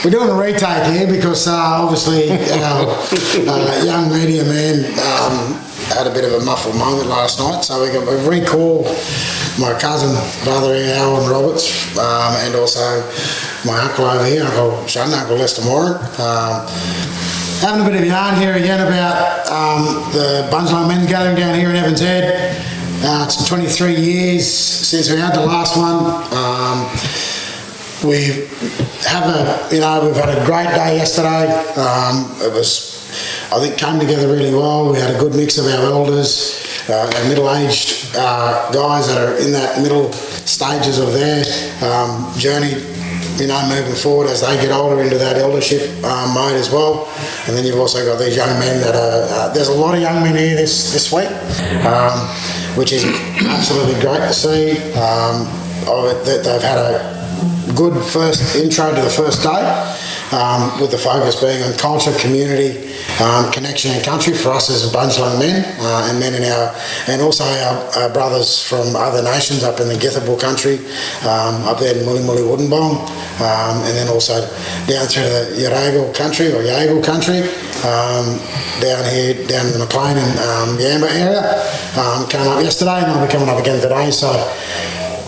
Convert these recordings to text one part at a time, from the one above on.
We're doing a retake here because obviously our young media man had a bit of a muffled moment last night, so we recall my cousin, brother Alan Roberts, and also my uncle over here, Uncle Shun, Uncle Lester Moran. Having a bit of yarn here again about the Bunjum Men gathering down here in Evans Head. It's 23 years since we had the last one. We've had a great day yesterday. It was, I think, came together really well. We had a good mix of our elders, our middle-aged guys that are in that middle stages of their journey, moving forward as they get older into that eldership mode as well. And then you've also got these young men that are, there's a lot of young men here this week, which is absolutely great to see. That they've had a good first intro to the first day, with the focus being on culture, community, connection and country for us as Bunjum men, and men in and also our brothers from other nations up in the Githabul country, up there in Muli Woodenbong, and then also down through the Yagal country, down here, down in the McLean and Yamba area. Came up yesterday and I'll be coming up again today, so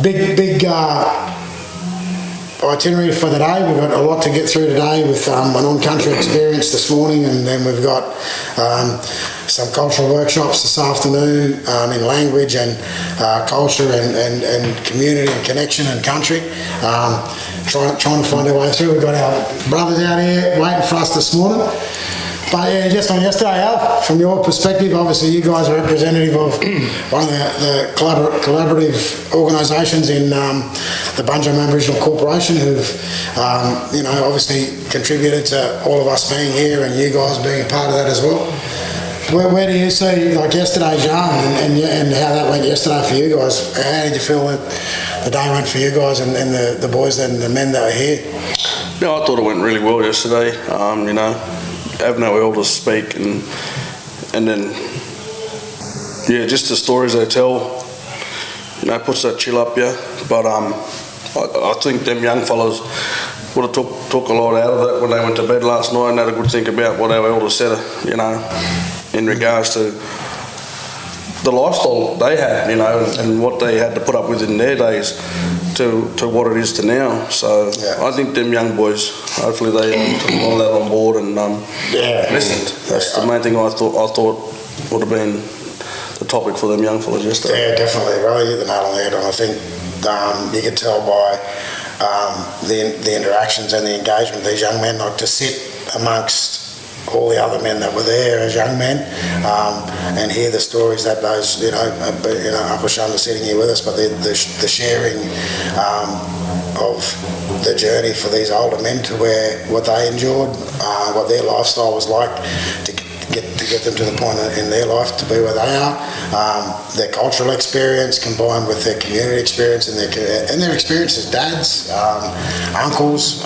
big itinerary for the day. We've got a lot to get through today with an on-country experience this morning, and then we've got some cultural workshops this afternoon in language and culture and community and connection and country. Trying to find our way through. We've got our brothers out here waiting for us this morning. But yeah, just on yesterday, Al, from your perspective, obviously you guys are representative of one of the collaborative organisations in the Bunjum Aboriginal Corporation, who've obviously contributed to all of us being here and you guys being a part of that as well. Where do you see, like yesterday's yarn and how that went yesterday for you guys? How did you feel that the day went for you guys and the boys and the men that were here? Yeah, I thought it went really well yesterday. Having our elders speak and then just the stories they tell, puts that chill up you. But I think them young fellas would have took a lot out of that when they went to bed last night and had a good think about what our elders said, in regards to the lifestyle they had, and what they had to put up with in their days to what it is to now. So I think them young boys, hopefully they took all that on board and listened. That's the main thing I thought would have been the topic for them young fellas yesterday. Yeah, definitely. Really hit the nail on the head, and I think you could tell by the interactions and the engagement of these young men, like to sit amongst all the other men that were there as young men, and hear the stories that those, Uncle Shun was sitting here with us, but the sharing of the journey for these older men to what they endured, what their lifestyle was like, to get them to the point in their life to be where they are, their cultural experience combined with their community experience and their experience as dads, uncles,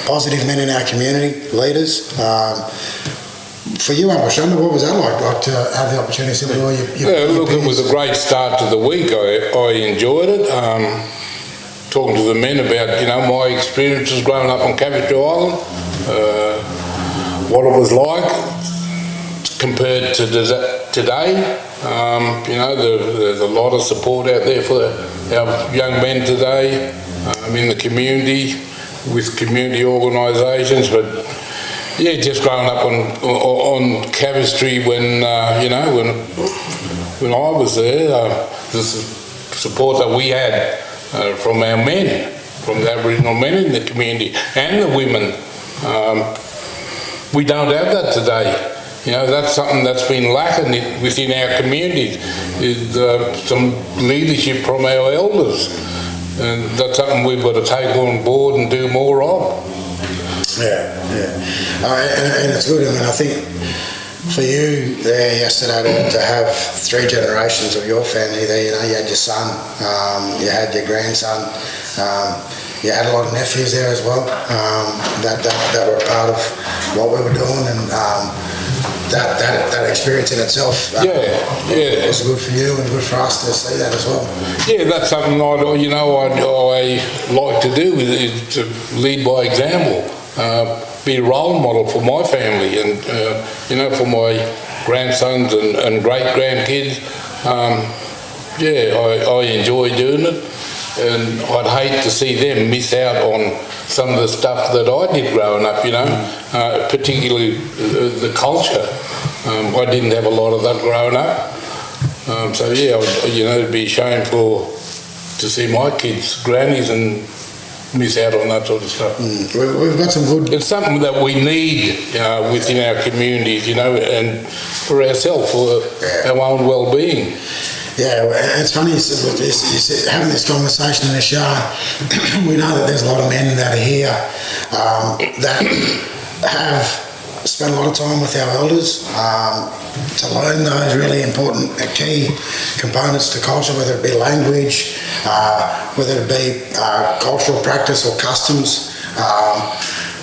positive men in our community, leaders. For you, Uncle Shun, what was that like to have the opportunity to sit with all your look, it was a great start to the week. I enjoyed it. Talking to the men about, my experiences growing up on Cavity Island, what it was like compared to today. There's a lot of support out there for our young men today in the community, with community organisations, but just growing up on Cavistry when when I was there, the support that we had from our men, from the Aboriginal men in the community and the women. We don't have that today. You know, that's something that's been lacking within our communities, is some leadership from our elders. And that's something we've got to take on board and do more of. Yeah. And it's good. I mean, I think for you there yesterday to have 3 generations of your family there, you know, you had your son, you had your grandson, you had a lot of nephews there as well, that were a part of what we were doing, and that experience in itself was good for you and good for us to see that as well. Yeah, that's something I like to do, is to lead by example, be a role model for my family and for my grandsons and great grandkids. I enjoy doing it, and I'd hate to see them miss out on some of the stuff that I did growing up, particularly the culture. I didn't have a lot of that growing up. It'd be a shame to see my kids, grannies, and miss out on that sort of stuff. We've got some good... It's something that we need within our communities, and for ourselves, for our own well-being. Yeah, it's funny, having this conversation in the show, we know that there's a lot of men that are here that have spent a lot of time with our elders to learn those really important key components to culture, whether it be language, whether it be cultural practice or customs.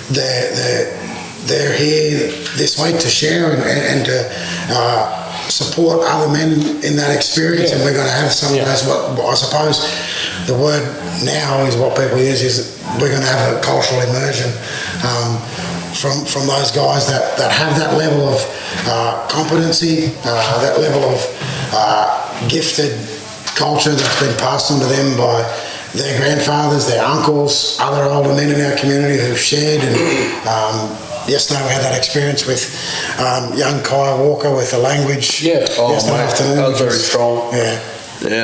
They're here this week to share and to support other men in that experience, and we're going to have some of those. What I suppose the word now is what people use, is we're going to have a cultural immersion from those guys that have that level of competency, that level of gifted culture that's been passed on to them by their grandfathers, their uncles, other older men in our community who've shared. And yesterday we had that experience with young Kai Walker with the language. Yesterday afternoon. That was very strong. Yeah,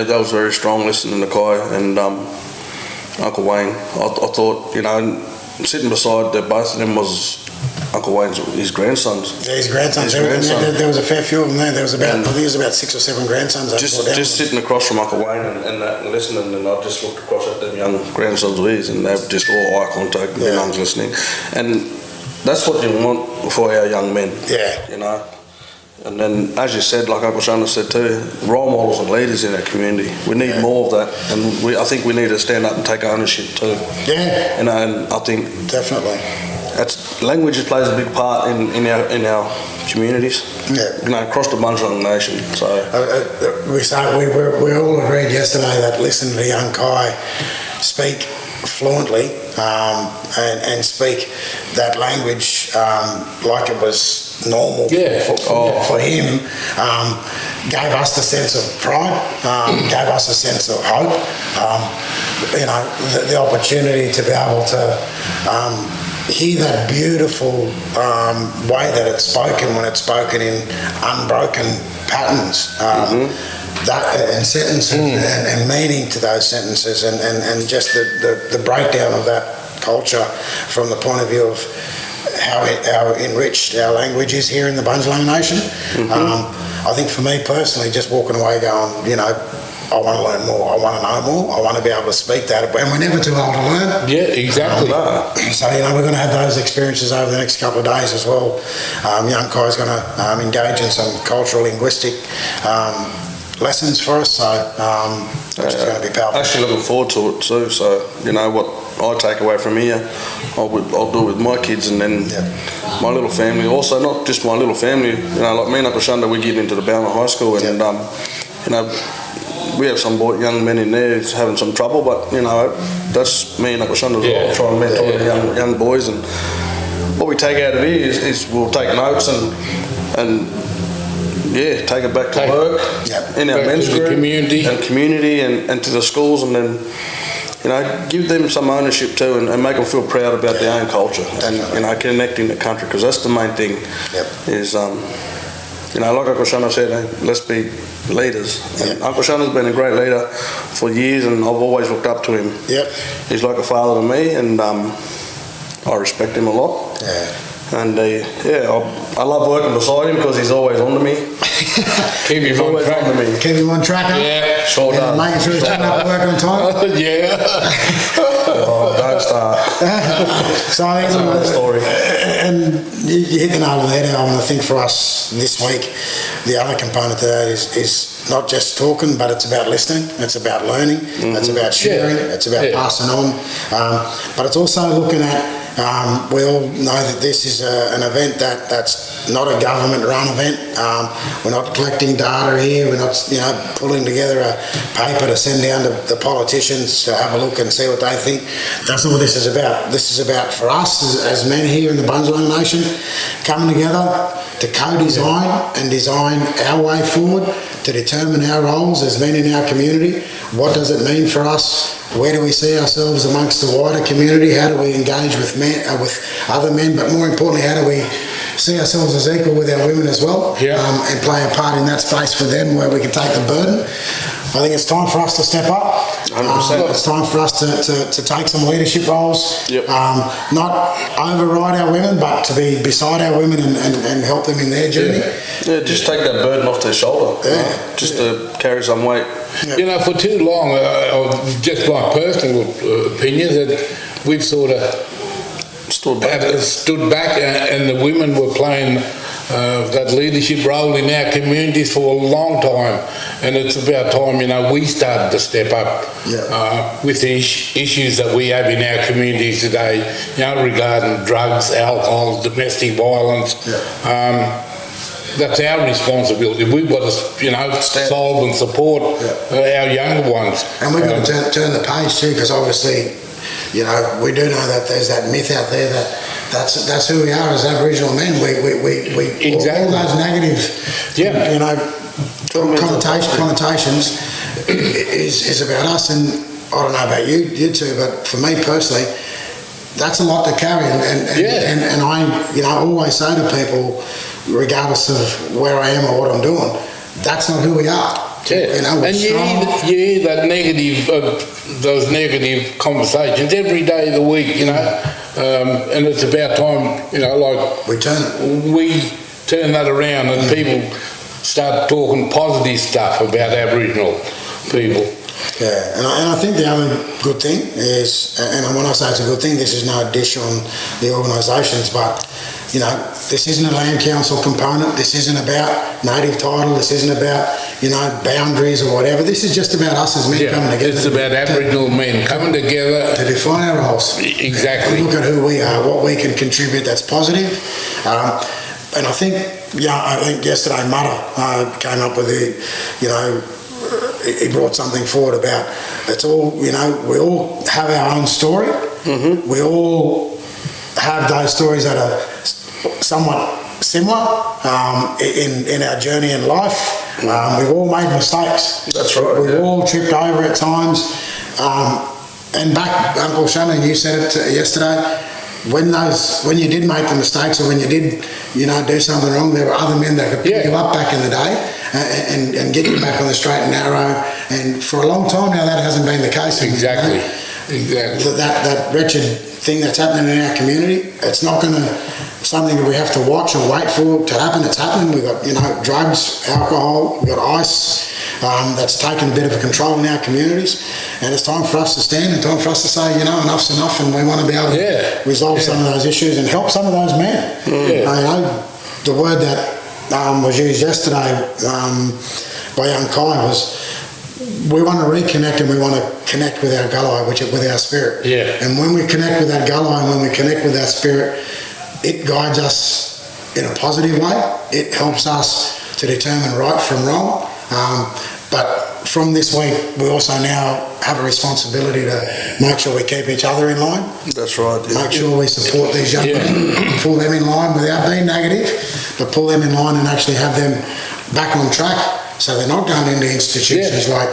that was very strong, listening to Kai and Uncle Wayne. I thought, sitting beside both of them was Uncle Wayne's, his grandsons. Yeah, his grandsons. There was a fair few of them there. There was about, I think it was about 6 or 7 grandsons. Just sitting across from Uncle Wayne and listening, and I just looked across at them young grandsons of his, and they were just all eye contact, and I was listening. And that's what you want for our young men. Yeah. And then, as you said, like Uncle Shana said too, role models and leaders in our community. We need more of that, and I think we need to stand up and take ownership too. Yeah. And I think definitely language plays a big part in our communities. Yeah. Across the Bunjum Nation. So we all agreed yesterday that listening to young Kai speak fluently and speak that language like it was normal for him, gave us the sense of pride, gave us a sense of hope, the opportunity to be able to hear that beautiful way that it's spoken, when it's spoken in unbroken patterns. And sentences and meaning to those sentences, and just the breakdown of that culture from the point of view of how enriched our language is here in the Bunjum Nation. I think for me personally, just walking away going, I want to learn more, I want to know more, I want to be able to speak that, and we're never too old to learn. Yeah, exactly. So, we're going to have those experiences over the next couple of days as well. Young Kai's going to engage in some cultural linguistic lessons for us, so which is going to be powerful. Actually looking forward to it too. So what I take away from here, I'll do with my kids, and then my little family. Also, not just my little family. Like me and Uncle Shunda, we get into the Balma High School, and we have some young men in there who's having some trouble, but that's me and Uncle Shunda as well, trying to mentor the young boys. And what we take out of here is we'll take notes and take it back to work in our men's group, community and to the schools, and then give them some ownership too, and make them feel proud about their own culture, and connecting the country, because that's the main thing. Is you know, like Uncle Shana said, let's be leaders. And Uncle Shana's been a great leader for years, and I've always looked up to him. Yep. He's like a father to me, and I respect him a lot. Yeah. And I love working beside him because he's always on to me. Keep him on track. On to me. Keep him on track. Yeah, Sure does. Making sure he's turning up work on time. Yeah. Oh, don't start. So I think That's another story. And you hit the nail on the head, Alan. I think for us this week, the other component to that is not just talking, but it's about listening. It's about learning. It's about sharing. It's about passing on. But it's also looking at. We all know that this is an event that's not a government-run event. We're not collecting data here. We're not, pulling together a paper to send down to the politicians to have a look and see what they think. That's not what this is about. This is about, for us as men here in the Bunjum Nation, coming together to co-design and design our way forward, to determine our roles as men in our community. What does it mean for us? Where do we see ourselves amongst the wider community? How do we engage with with other men? But more importantly, how do we see ourselves as equal with our women as well? And play a part in that space for them where we can take the burden. I think it's time for us to step up. 100%. It's time for us to take some leadership roles. Yep. Not override our women, but to be beside our women and help them in their journey. Yeah, just take that burden off their shoulder. Just to carry some weight. Yeah. For too long, just my personal opinion, that we've sort of stood back and the women were playing that leadership role in our communities for a long time, and it's about time we started to step up with the issues that we have in our communities today, regarding drugs, alcohol, domestic violence. That's our responsibility. We've got to, solve and support our younger ones. And we've got to turn the page too, because obviously, we do know that there's that myth out there that that's who we are as Aboriginal men. We exactly. all those negative, connotations is about us. And I don't know about you two, but for me personally, that's a lot to carry. And I always say to people, regardless of where I am or what I'm doing, that's not who we are. And you hear that those negative conversations every day of the week, and it's about time, we turn that around and people start talking positive stuff about Aboriginal people. Yeah, and I think the other good thing is, and when I say it's a good thing, this is no dish on the organisations, but this isn't a land council component. This isn't about native title. This isn't about boundaries or whatever. This is just about us as men coming together. It's about Aboriginal men coming together to define our roles. Exactly. And look at who we are, what we can contribute. That's positive. And I think yesterday Mutta came up with he brought something forward about it's all, we all have our own story. Mm-hmm. We all have those stories that are somewhat similar in our journey in life. We've all made mistakes. That's right. We've all tripped over at times. And back, Uncle Shannon, you said it yesterday, when you did make the mistakes or when you did, do something wrong, there were other men that could pick you up back in the day and get you back on the straight and narrow. And for a long time now, that hasn't been the case. Exactly. That wretched thing that's happening in our community, it's not going to something that we have to watch or wait for to happen. It's happening. We've got drugs, alcohol, we've got ice that's taken a bit of a control in our communities, and it's time for us to stand and time for us to say enough's enough, and we want to be able to resolve some of those issues and help some of those men. The word that was used yesterday by young Kai was, we want to reconnect and we want to connect with our gulli, with our spirit. And when we connect with that gulli and when we connect with our spirit, it guides us in a positive way. It helps us to determine right from wrong. But from this week, we also now have a responsibility to make sure we keep each other in line. That's right. Make sure we support these young men, pull them in line without being negative, but pull them in line and actually have them back on track, so they're not going into institutions like,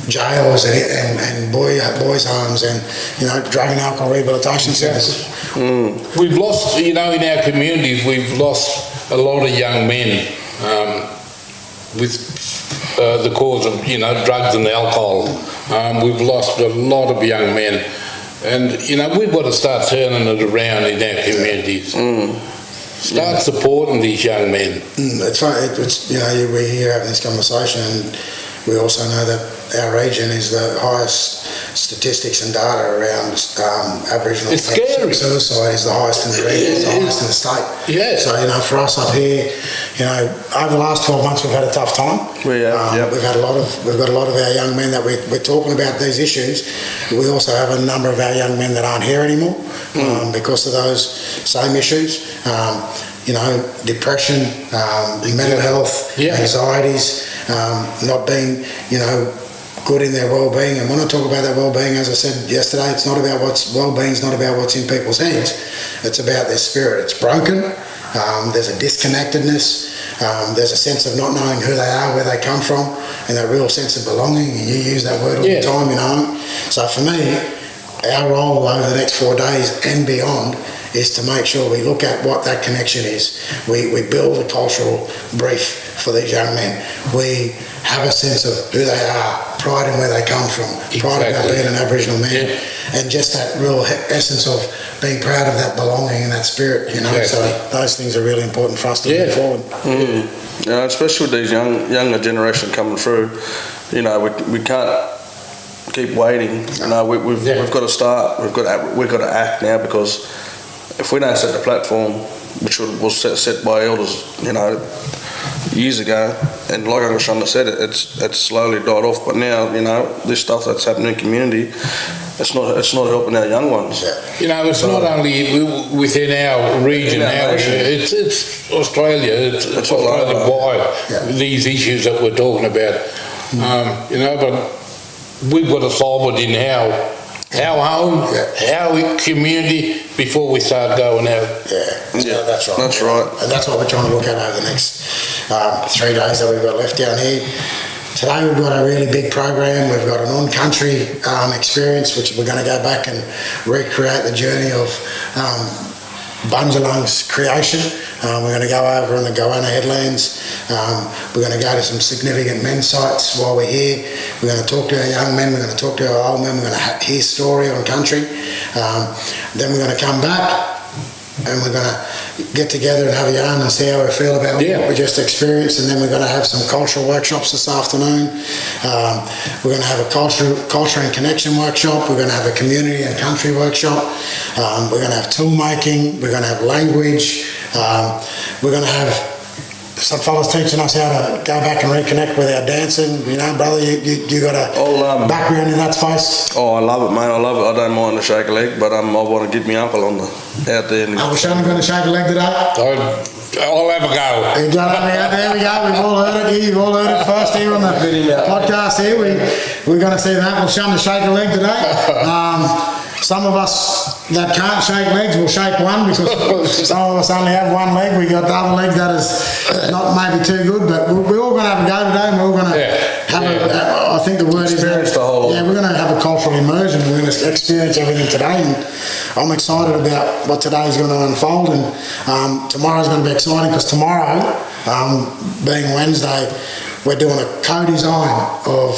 jails and boys' homes and, drug and alcohol rehabilitation centres. We've lost, in our communities, we've lost a lot of young men with the cause of, drugs and alcohol. We've lost a lot of young men. And, we've got to start turning it around in our communities. Start supporting these young men. It's funny, we're here having this conversation, and we also know that our region is the highest statistics and data around Aboriginal suicide is the highest in the region, it's the highest in the state. Yeah. So, for us up here, over the last 12 months we've had a tough time. We've got a lot of our young men that we're talking about these issues. We also have a number of our young men that aren't here anymore because of those same issues. Depression, mental health, anxieties, not being, good in their well-being. And when I talk about that well-being, as I said yesterday, it's not about well-being's not about what's in people's heads. It's about their spirit. It's broken. There's a disconnectedness. There's a sense of not knowing who they are, where they come from, and that real sense of belonging. And you use that word all the time, So for me, our role over the next 4 days and beyond is to make sure we look at what that connection is. We build a cultural brief for these young men. We have a sense of who they are, pride in where they come from, pride about being an Aboriginal man, and just that real essence of being proud of that belonging and that spirit, So those things are really important for us to move forward. Especially with these younger generation coming through, we can't keep waiting. We've got to start. We've got to act now, because if we don't set the platform, which was set by elders, years ago, and like Uncle Shanda said, it's slowly died off. But now, this stuff that's happening in the community, it's not helping our young ones. It's not only within our region, it's Australia. It's Australia-wide. These issues that we're talking about, but we've got to solve it in our home, our community, before we start going out. That's right. That's right. And that's what we're trying to look at over the next 3 days that we've got left down here. Today we've got a really big program. We've got an on-country experience, which we're going to go back and recreate the journey of Bunjum's creation. We're going to go over in the Goanna headlands. We're going to go to some significant men's sites while we're here. We're going to talk to our young men. We're going to talk to our old men. We're going to hear story on country. Then we're going to come back and we're going to get together and have a yarn and see how we feel about what we just experienced. And then we're going to have some cultural workshops this afternoon. We're going to have a culture and connection workshop. We're going to have a community and country workshop. We're going to have tool making. We're going to have language. We're going to have some fellas teaching us how to go back and reconnect with our dancing. Brother, you got a background in that space? Oh, I love it, mate. I love it. I don't mind the shake a leg, but I want to get my uncle out there. Uncle Shane going to shake a leg today? I'll have a go. There we go. We've all heard it here. You've all heard it first here on the podcast here. We're going to see that. We'll shun to shake a leg today. Some of us that can't shake legs will shake one, because some of us only have one leg. We got the other leg that is not maybe too good, but we're all going to have a go today, and we're all going to have I think the word experience is the whole. we're going to have a cultural immersion. We're going to experience everything today, and I'm excited about what today is going to unfold. And tomorrow's going to be exciting, because tomorrow, being Wednesday, we're doing a co-design of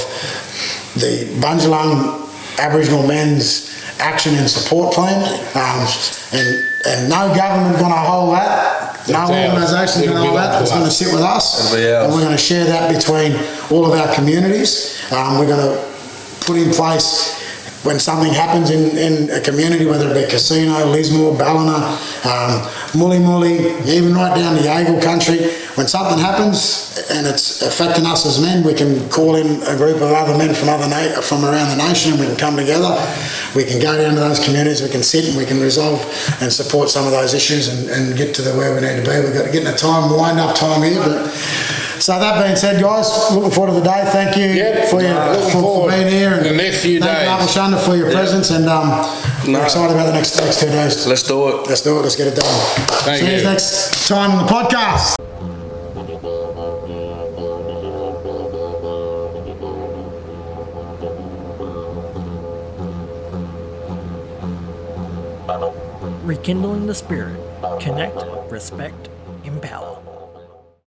the Bunjum Aboriginal Men's Action and Support Plan, and no government going to hold that, no organisation going to hold that. It's going to sit with us, and we're going to share that between all of our communities. We're going to put in place, when something happens in a community, whether it be Casino, Lismore, Ballina, Mully, even right down to Yagle country, when something happens and it's affecting us as men, we can call in a group of other men from around the nation, and we can come together. We can go down to those communities, we can sit and we can resolve and support some of those issues and get to where we need to be. We've got to get in a wind up time here, but so that being said, guys, looking forward to the day. Thank you for being here, and the next few days. Thank you, Uncle Shanda, for your presence, and we're excited about the next 2 days. Let's do it. Let's get it done. Thank you. See you next time on the podcast. Rekindling the spirit. Connect, respect, empower.